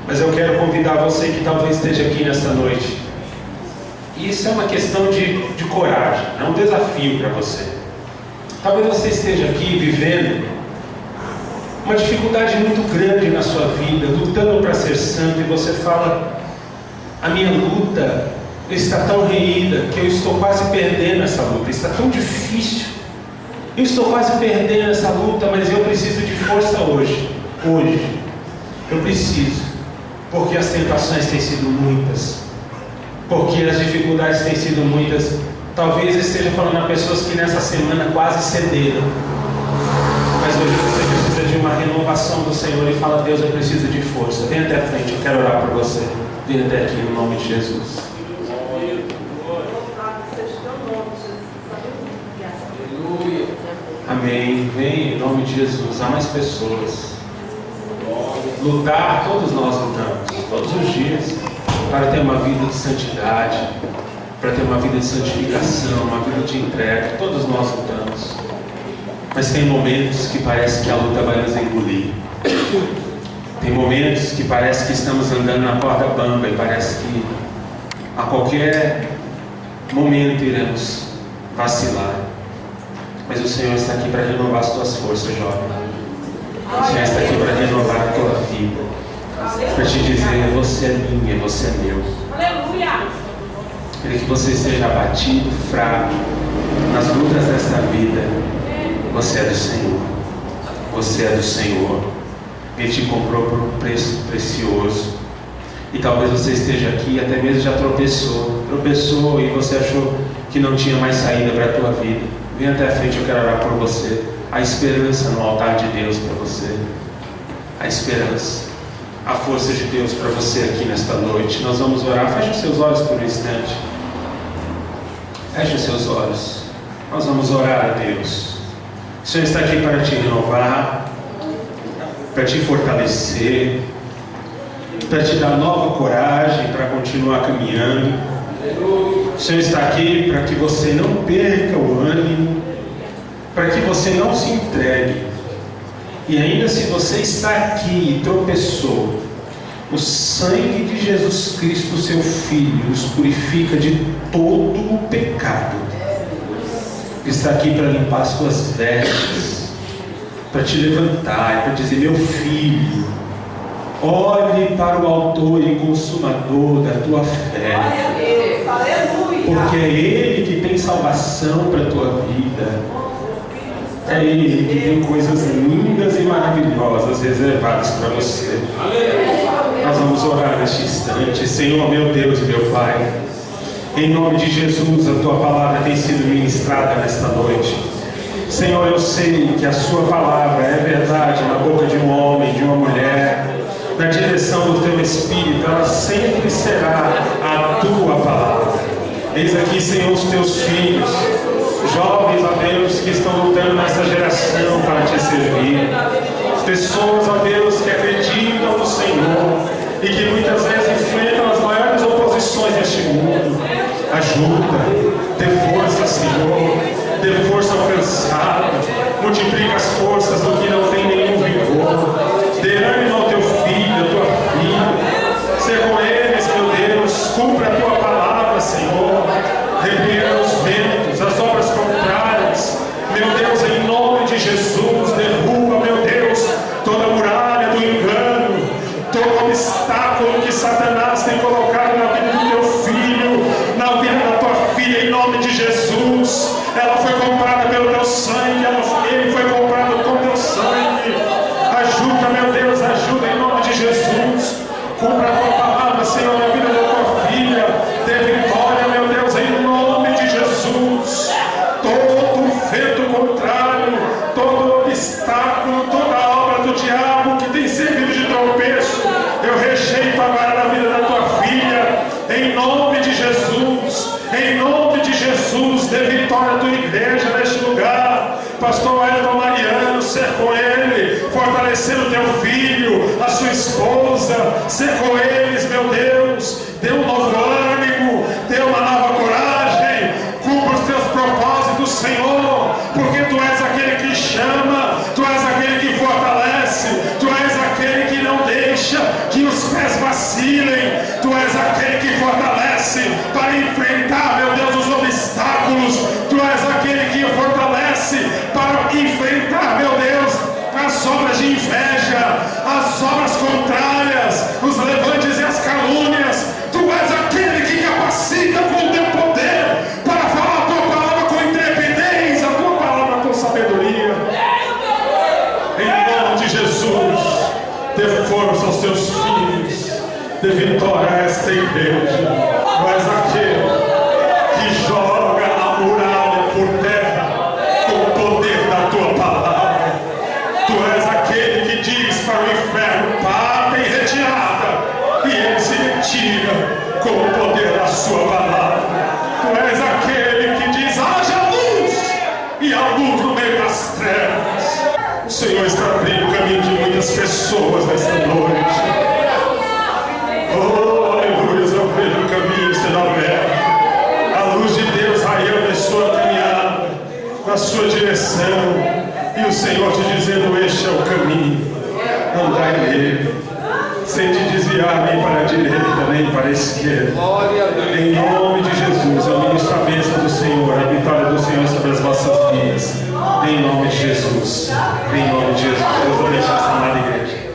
A: Mas eu quero convidar você que talvez esteja aqui nesta noite. E isso é uma questão de coragem, é um desafio para você. Talvez você esteja aqui vivendo uma dificuldade muito grande na sua vida, lutando para ser santo, e você fala: a minha luta está tão reída que eu estou quase perdendo essa luta, está tão difícil, eu estou quase perdendo essa luta, mas eu preciso de força hoje, eu preciso, porque as tentações têm sido muitas, porque as dificuldades têm sido muitas. Talvez esteja falando a pessoas que nessa semana quase cederam, mas hoje você precisa de uma renovação do Senhor e fala: Deus, eu preciso de força. Vem até a frente, eu quero orar por você. Vem até aqui no nome de Jesus. Amém. Vem em nome de Jesus. Há mais pessoas. Lutar, todos nós lutamos, todos os dias, para ter uma vida de santidade, para ter uma vida de santificação, uma vida de entrega. Todos nós lutamos. Mas tem momentos que parece que a luta vai nos engolir. Tem momentos que parece que estamos andando na corda bamba e parece que a qualquer momento iremos vacilar. Mas o Senhor está aqui para renovar as tuas forças, jovem. O Senhor está aqui para renovar a tua vida, para te dizer: você é minha, você é meu.
B: Aleluia!
A: Queria que você esteja abatido, fraco, nas lutas desta vida. Você é do Senhor. Você é do Senhor. Ele te comprou por um preço precioso. E talvez você esteja aqui e até mesmo já tropeçou e você achou que não tinha mais saída para a tua vida. Vem até a frente, eu quero orar por você. A esperança no altar de Deus para você. A esperança, a força de Deus para você aqui nesta noite. Nós vamos orar. Feche os seus olhos por um instante. Feche os seus olhos. Nós vamos orar a Deus. O Senhor está aqui para te renovar, para te fortalecer, para te dar nova coragem para continuar caminhando. O Senhor está aqui para que você não perca o ânimo, para que você não se entregue. E ainda se você está aqui e tropeçou, o sangue de Jesus Cristo, seu Filho, nos purifica de todo o pecado. Está aqui para limpar as tuas vestes, para te levantar, para dizer: meu filho, olhe para o autor e consumador da tua fé, porque é Ele que tem salvação para a tua vida, é Ele que tem coisas lindas e maravilhosas reservadas para você. Nós vamos orar neste instante. Senhor, meu Deus e meu Pai, em nome de Jesus, a Tua palavra tem sido ministrada nesta noite. Senhor, eu sei que a Sua palavra é verdade na boca de um homem, de uma mulher, na direção do Teu Espírito, ela sempre será a Tua palavra. Eis aqui, Senhor, os Teus filhos, jovens, ó Deus, que estão lutando nessa geração para Te servir. Pessoas, ó Deus, que acreditam no Senhor e que muitas vezes enfrentam as maiores oposições deste mundo. Ajuda, dê força, Senhor, dê força ao cansado, multiplica as forças do que não tem nenhum vigor, dê ânimo ao teu filho, à tua filha, seja com eles, meu Deus, cumpra a tua palavra, Senhor, repreenda os ventos, as obras contrárias, meu Deus, em nome de Jesus, derruba, meu Deus, toda muralha do engano, todo obstáculo que Satanás tem colocado na vida do teu filho, na vida da tua filha, em nome de Jesus. Ela foi comprada pelo teu sangue, ele foi comprado com teu sangue. Ajuda, meu Deus, ajuda em nome de Jesus. Cumpra a tua palavra, Senhor, na vida da tua filha. Dê vitória, meu Deus, em nome de Jesus. Todo vento contrário, todo obstáculo, toda obra do diabo que tem servido de tropeço, eu rejeito agora na vida da tua filha, em nome de Jesus. Em nome de Jesus, dê vitória à tua igreja neste lugar. Pastor Elton Mariano, ser com ele.
B: fortalecendo o teu filho, a sua esposa, ser com eles, meu Deus, dê um novo ânimo, dê uma nova coragem, cumpra os teus propósitos, Senhor, porque Tu és aquele que chama, Tu és aquele que fortalece, Tu és aquele que não deixa que os pés vacilem, Tu és aquele que fortalece para enfrentar, meu Deus, os obstáculos, Tu és aquele que fortalece para enfrentar, meu Deus, as obras de inveja, as obras contrárias, os levantes e as calúnias. Tu és aquele que capacita com o teu poder para falar a tua palavra com intrepidez, a tua palavra com sabedoria. Em nome de Jesus, dê força aos teus filhos, dê vitória a esta igreja. Tu és aquele que joga a muralha por terra com o poder da tua palavra. Tu és aquele que diz para o inferno: parta e retirada, e ele se retira com o poder da sua palavra. Tu és aquele que diz: haja luz, e há luz no meio das trevas. O Senhor está abrindo o caminho de muitas pessoas nesta noite. Oh, aleluia, eu vejo o caminho sendo aberto, a luz de Deus raiando em sua caminhada, na sua direção. E o Senhor te dizendo: este é o caminho, andai nele, sem te desviar nem para a direita, nem para a esquerda. Em nome de Jesus, eu ministro a bênção do Senhor, a vitória do Senhor sobre as vossas vidas. Em nome de Jesus, em nome de Jesus. Deus abençoe essa amada igreja.